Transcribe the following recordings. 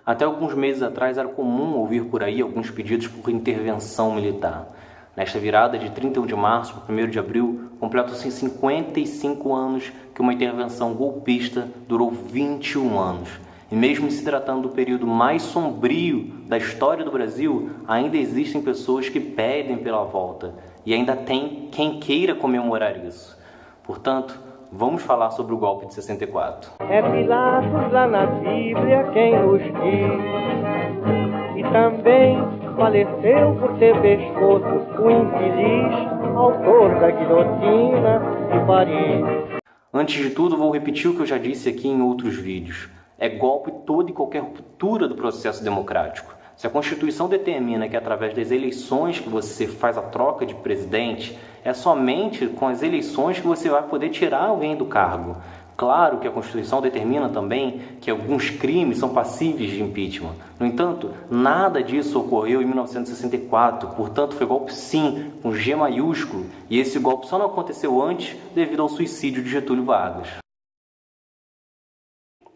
Até alguns meses atrás era comum ouvir por aí alguns pedidos por intervenção militar. Nesta virada de 31 de março para 1º de abril, completam-se 55 anos que uma intervenção golpista durou 21 anos. E mesmo se tratando do período mais sombrio da história do Brasil, ainda existem pessoas que pedem pela volta. E ainda tem quem queira comemorar isso. Portanto, vamos falar sobre o golpe de 64. É Pilatos lá na Bíblia quem nos diz. E também faleceu por ter pescoço o infeliz autor da guilhotina de Paris. Antes de tudo, vou repetir o que eu já disse aqui em outros vídeos. É golpe toda e qualquer ruptura do processo democrático. Se a Constituição determina que através das eleições que você faz a troca de presidente, é somente com as eleições que você vai poder tirar alguém do cargo. Claro que a Constituição determina também que alguns crimes são passíveis de impeachment. No entanto, nada disso ocorreu em 1964, portanto foi golpe sim, com G maiúsculo, e esse golpe só não aconteceu antes devido ao suicídio de Getúlio Vargas.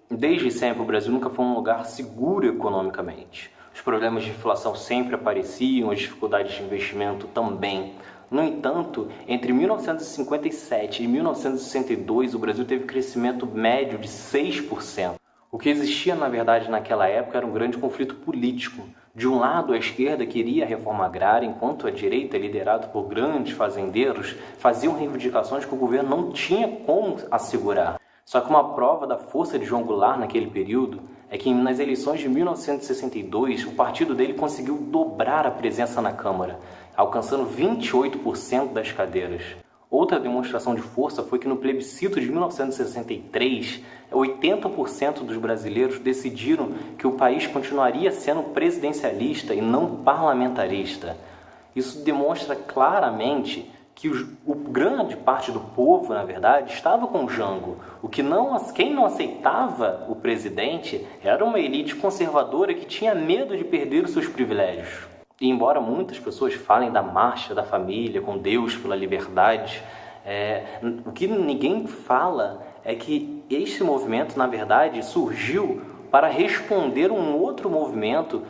Desde sempre o Brasil nunca foi um lugar seguro economicamente. Os problemas de inflação sempre apareciam, as dificuldades de investimento também. No entanto, entre 1957 e 1962, o Brasil teve crescimento médio de 6%. O que existia, na verdade, naquela época era um grande conflito político. De um lado, a esquerda queria a reforma agrária, enquanto a direita, liderada por grandes fazendeiros, faziam reivindicações que o governo não tinha como assegurar. Só que uma prova da força de João Goulart naquele período é que nas eleições de 1962, o partido dele conseguiu dobrar a presença na Câmara, alcançando 28% das cadeiras. Outra demonstração de força foi que no plebiscito de 1963, 80% dos brasileiros decidiram que o país continuaria sendo presidencialista e não parlamentarista. Isso demonstra claramente que grande parte do povo, na verdade, estava com Jango. Quem não aceitava o presidente era uma elite conservadora que tinha medo de perder os seus privilégios. E embora muitas pessoas falem da marcha da família, com Deus pela liberdade, o que ninguém fala é que este movimento, na verdade, surgiu para responder um outro movimento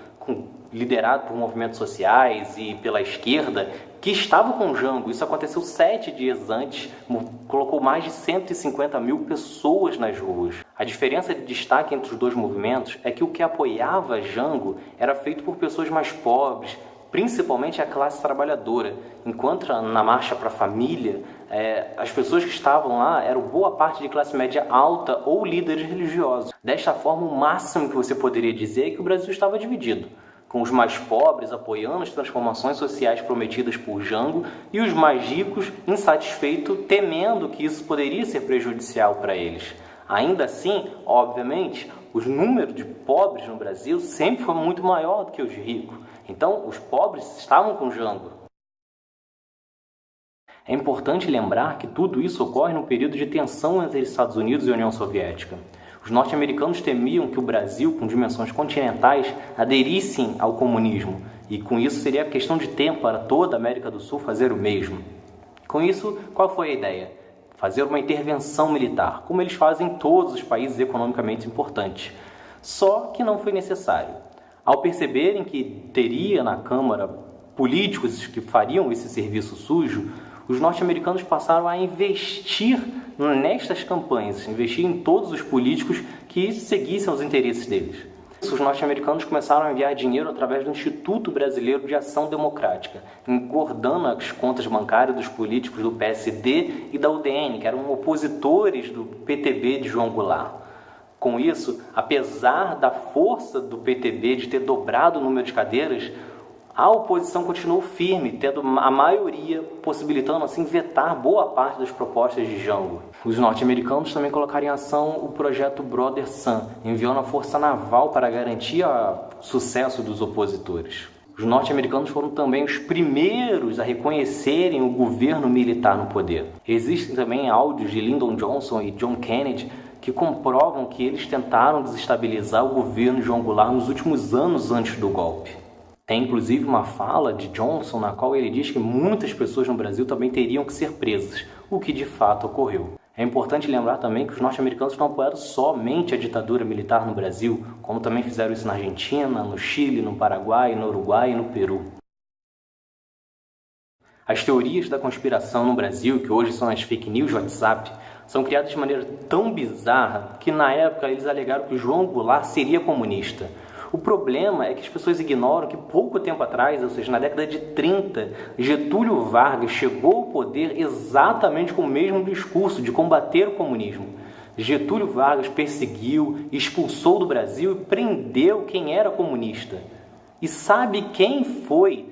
liderado por movimentos sociais e pela esquerda, que estava com Jango. Isso aconteceu 7 dias antes, colocou mais de 150 mil pessoas nas ruas. A diferença de destaque entre os dois movimentos é que o que apoiava Jango era feito por pessoas mais pobres, principalmente a classe trabalhadora, enquanto na Marcha para a Família, as pessoas que estavam lá eram boa parte de classe média alta ou líderes religiosos. Desta forma, o máximo que você poderia dizer é que o Brasil estava dividido, com os mais pobres apoiando as transformações sociais prometidas por Jango e os mais ricos insatisfeitos, temendo que isso poderia ser prejudicial para eles. Ainda assim, obviamente, os números de pobres no Brasil sempre foi muito maior do que os de ricos. Então, os pobres estavam com Jango. É importante lembrar que tudo isso ocorre num período de tensão entre Estados Unidos e União Soviética. Os norte-americanos temiam que o Brasil, com dimensões continentais, aderissem ao comunismo, e com isso seria questão de tempo para toda a América do Sul fazer o mesmo. Com isso, qual foi a ideia? Fazer uma intervenção militar, como eles fazem em todos os países economicamente importantes. Só que não foi necessário. Ao perceberem que teria na Câmara políticos que fariam esse serviço sujo, os norte-americanos passaram a investir nestas campanhas, investir em todos os políticos que seguissem os interesses deles. Os norte-americanos começaram a enviar dinheiro através do Instituto Brasileiro de Ação Democrática, engordando as contas bancárias dos políticos do PSD e da UDN, que eram opositores do PTB de João Goulart. Com isso, apesar da força do PTB de ter dobrado o número de cadeiras, a oposição continuou firme, tendo a maioria, possibilitando assim vetar boa parte das propostas de Jango. Os norte-americanos também colocaram em ação o projeto Brother Sun, enviando a força naval para garantir o sucesso dos opositores. Os norte-americanos foram também os primeiros a reconhecerem o governo militar no poder. Existem também áudios de Lyndon Johnson e John Kennedy que comprovam que eles tentaram desestabilizar o governo de João Goulart nos últimos anos antes do golpe. Tem inclusive uma fala de Johnson na qual ele diz que muitas pessoas no Brasil também teriam que ser presas, o que de fato ocorreu. É importante lembrar também que os norte-americanos não apoiaram somente a ditadura militar no Brasil, como também fizeram isso na Argentina, no Chile, no Paraguai, no Uruguai e no Peru. As teorias da conspiração no Brasil, que hoje são as fake news de WhatsApp, são criadas de maneira tão bizarra que na época eles alegaram que o João Goulart seria comunista. O problema é que as pessoas ignoram que pouco tempo atrás, ou seja, na década de 30, Getúlio Vargas chegou ao poder exatamente com o mesmo discurso de combater o comunismo. Getúlio Vargas perseguiu, expulsou do Brasil e prendeu quem era comunista. E sabe quem foi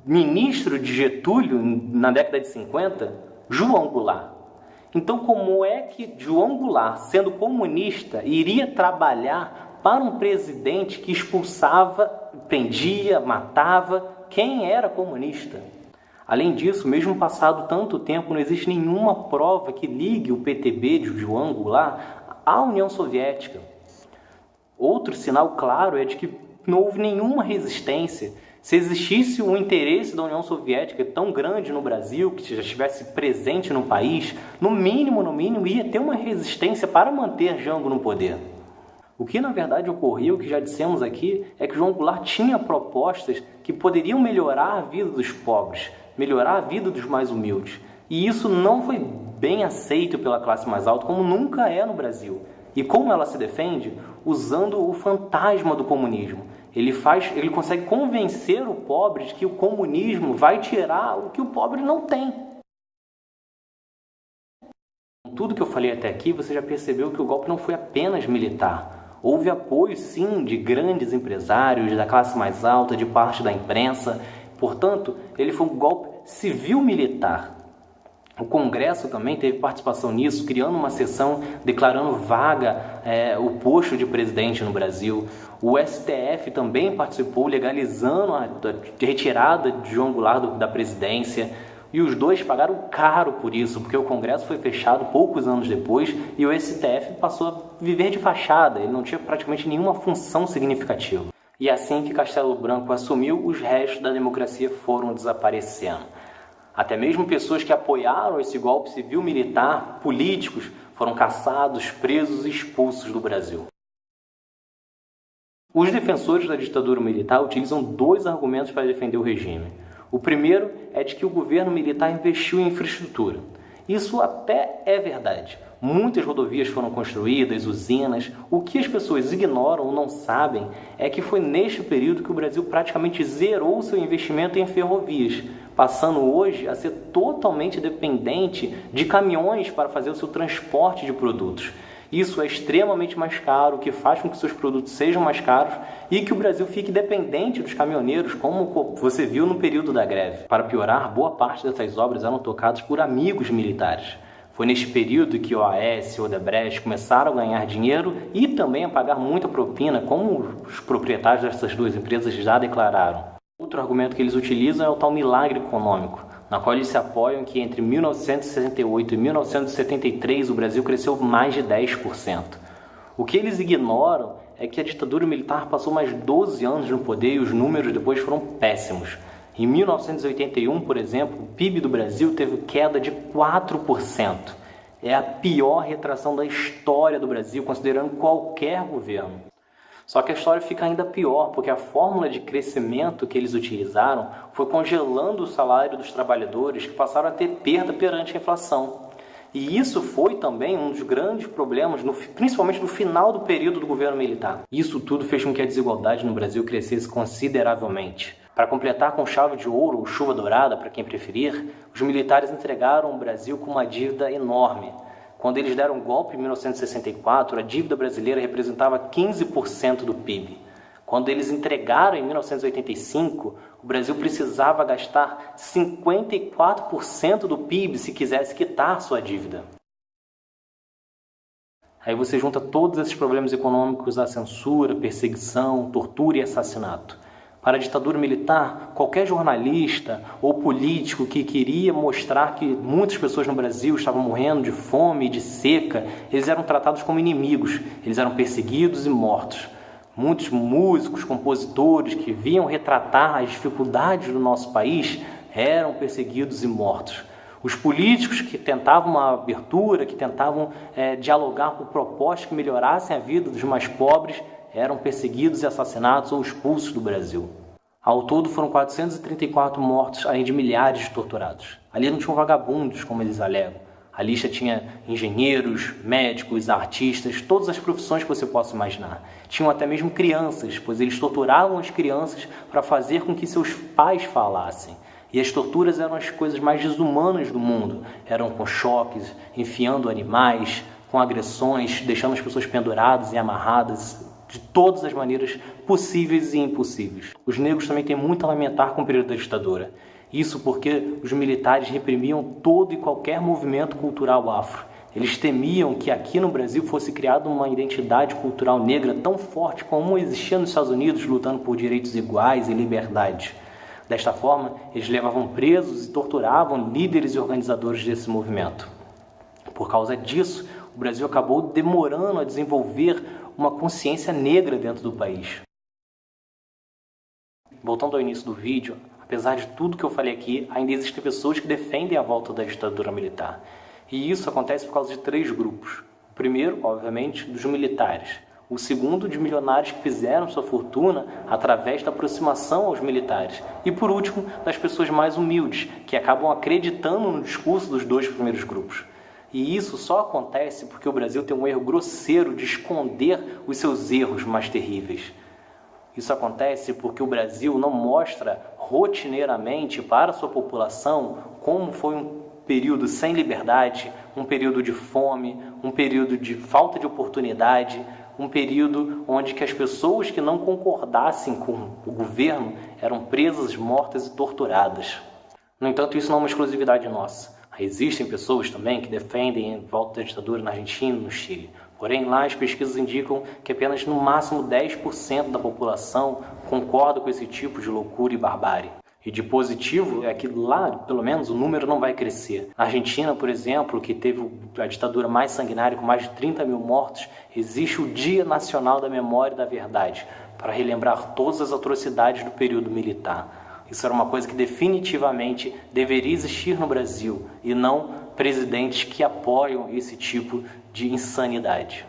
ministro de Getúlio na década de 50? João Goulart. Então, como é que João Goulart, sendo comunista, iria trabalhar para um presidente que expulsava, prendia, matava quem era comunista? Além disso, mesmo passado tanto tempo, não existe nenhuma prova que ligue o PTB de João Goulart à União Soviética. Outro sinal claro é de que não houve nenhuma resistência. Se existisse um interesse da União Soviética tão grande no Brasil, que já estivesse presente no país, no mínimo, ia ter uma resistência para manter Jango no poder. O que na verdade ocorreu, que já dissemos aqui, é que João Goulart tinha propostas que poderiam melhorar a vida dos pobres, melhorar a vida dos mais humildes. E isso não foi bem aceito pela classe mais alta, como nunca é no Brasil. E como ela se defende? Usando o fantasma do comunismo. Ele consegue convencer o pobre de que o comunismo vai tirar o que o pobre não tem. Tudo que eu falei até aqui, você já percebeu que o golpe não foi apenas militar. Houve apoio, sim, de grandes empresários, da classe mais alta, de parte da imprensa. Portanto, ele foi um golpe civil-militar. O Congresso também teve participação nisso, criando uma sessão declarando vaga o posto de presidente no Brasil. O STF também participou, legalizando a retirada de João Goulart da presidência. E os dois pagaram caro por isso, porque o Congresso foi fechado poucos anos depois e o STF passou a viver de fachada. Ele não tinha praticamente nenhuma função significativa. E assim que Castelo Branco assumiu, os restos da democracia foram desaparecendo. Até mesmo pessoas que apoiaram esse golpe civil-militar, políticos, foram caçados, presos e expulsos do Brasil. Os defensores da ditadura militar utilizam dois argumentos para defender o regime. O primeiro é de que o governo militar investiu em infraestrutura. Isso até é verdade. Muitas rodovias foram construídas, usinas. O que as pessoas ignoram ou não sabem é que foi neste período que o Brasil praticamente zerou seu investimento em ferrovias, passando hoje a ser totalmente dependente de caminhões para fazer o seu transporte de produtos. Isso é extremamente mais caro, o que faz com que seus produtos sejam mais caros e que o Brasil fique dependente dos caminhoneiros, como você viu no período da greve. Para piorar, boa parte dessas obras eram tocadas por amigos militares. Foi neste período que OAS e Odebrecht começaram a ganhar dinheiro e também a pagar muita propina, como os proprietários dessas duas empresas já declararam. Outro argumento que eles utilizam é o tal milagre econômico, na qual eles se apoiam que entre 1968 e 1973 o Brasil cresceu mais de 10%. O que eles ignoram é que a ditadura militar passou mais 12 anos no poder e os números depois foram péssimos. Em 1981, por exemplo, o PIB do Brasil teve queda de 4%. É a pior retração da história do Brasil, considerando qualquer governo. Só que a história fica ainda pior, porque a fórmula de crescimento que eles utilizaram foi congelando o salário dos trabalhadores, que passaram a ter perda perante a inflação. E isso foi também um dos grandes problemas, principalmente no final do período do governo militar. Isso tudo fez com que a desigualdade no Brasil crescesse consideravelmente. Para completar com chave de ouro ou chuva dourada, para quem preferir, os militares entregaram o Brasil com uma dívida enorme. Quando eles deram um golpe em 1964, a dívida brasileira representava 15% do PIB. Quando eles entregaram em 1985, o Brasil precisava gastar 54% do PIB se quisesse quitar sua dívida. Aí você junta todos esses problemas econômicos, a censura, perseguição, tortura e assassinato. Para a ditadura militar, qualquer jornalista ou político que queria mostrar que muitas pessoas no Brasil estavam morrendo de fome e de seca, eles eram tratados como inimigos, eles eram perseguidos e mortos. Muitos músicos, compositores que vinham retratar as dificuldades do nosso país eram perseguidos e mortos. Os políticos que tentavam uma abertura, que tentavam dialogar com propostas que melhorassem a vida dos mais pobres, eram perseguidos e assassinados ou expulsos do Brasil. Ao todo foram 434 mortos, além de milhares de torturados. Ali não tinham vagabundos, como eles alegam. A lista tinha engenheiros, médicos, artistas, todas as profissões que você possa imaginar. Tinham até mesmo crianças, pois eles torturavam as crianças para fazer com que seus pais falassem. E as torturas eram as coisas mais desumanas do mundo. Eram com choques, enfiando animais, com agressões, deixando as pessoas penduradas e amarradas, de todas as maneiras possíveis e impossíveis. Os negros também têm muito a lamentar com o período da ditadura. Isso porque os militares reprimiam todo e qualquer movimento cultural afro. Eles temiam que aqui no Brasil fosse criada uma identidade cultural negra tão forte como existia nos Estados Unidos, lutando por direitos iguais e liberdade. Desta forma, eles levavam presos e torturavam líderes e organizadores desse movimento. Por causa disso, o Brasil acabou demorando a desenvolver uma consciência negra dentro do país. Voltando ao início do vídeo, apesar de tudo que eu falei aqui, ainda existem pessoas que defendem a volta da ditadura militar. E isso acontece por causa de 3 grupos. O primeiro, obviamente, dos militares. O segundo, de milionários que fizeram sua fortuna através da aproximação aos militares. E por último, das pessoas mais humildes, que acabam acreditando no discurso dos 2 primeiros grupos. E isso só acontece porque o Brasil tem um erro grosseiro de esconder os seus erros mais terríveis. Isso acontece porque o Brasil não mostra rotineiramente para a sua população como foi um período sem liberdade, um período de fome, um período de falta de oportunidade, um período onde que as pessoas que não concordassem com o governo eram presas, mortas e torturadas. No entanto, isso não é uma exclusividade nossa. Existem pessoas também que defendem a volta da ditadura na Argentina e no Chile. Porém, lá as pesquisas indicam que apenas no máximo 10% da população concorda com esse tipo de loucura e barbárie. E de positivo é que lá, pelo menos, o número não vai crescer. Na Argentina, por exemplo, que teve a ditadura mais sanguinária com mais de 30 mil mortos, existe o Dia Nacional da Memória e da Verdade, para relembrar todas as atrocidades do período militar. Isso era uma coisa que definitivamente deveria existir no Brasil, e não presidentes que apoiam esse tipo de insanidade.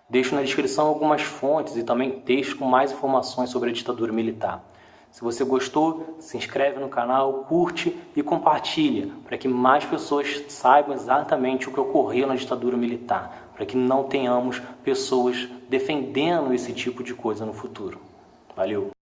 Deixo na descrição algumas fontes e também texto com mais informações sobre a ditadura militar. Se você gostou, se inscreve no canal, curte e compartilha, para que mais pessoas saibam exatamente o que ocorreu na ditadura militar, para que não tenhamos pessoas defendendo esse tipo de coisa no futuro. Valeu!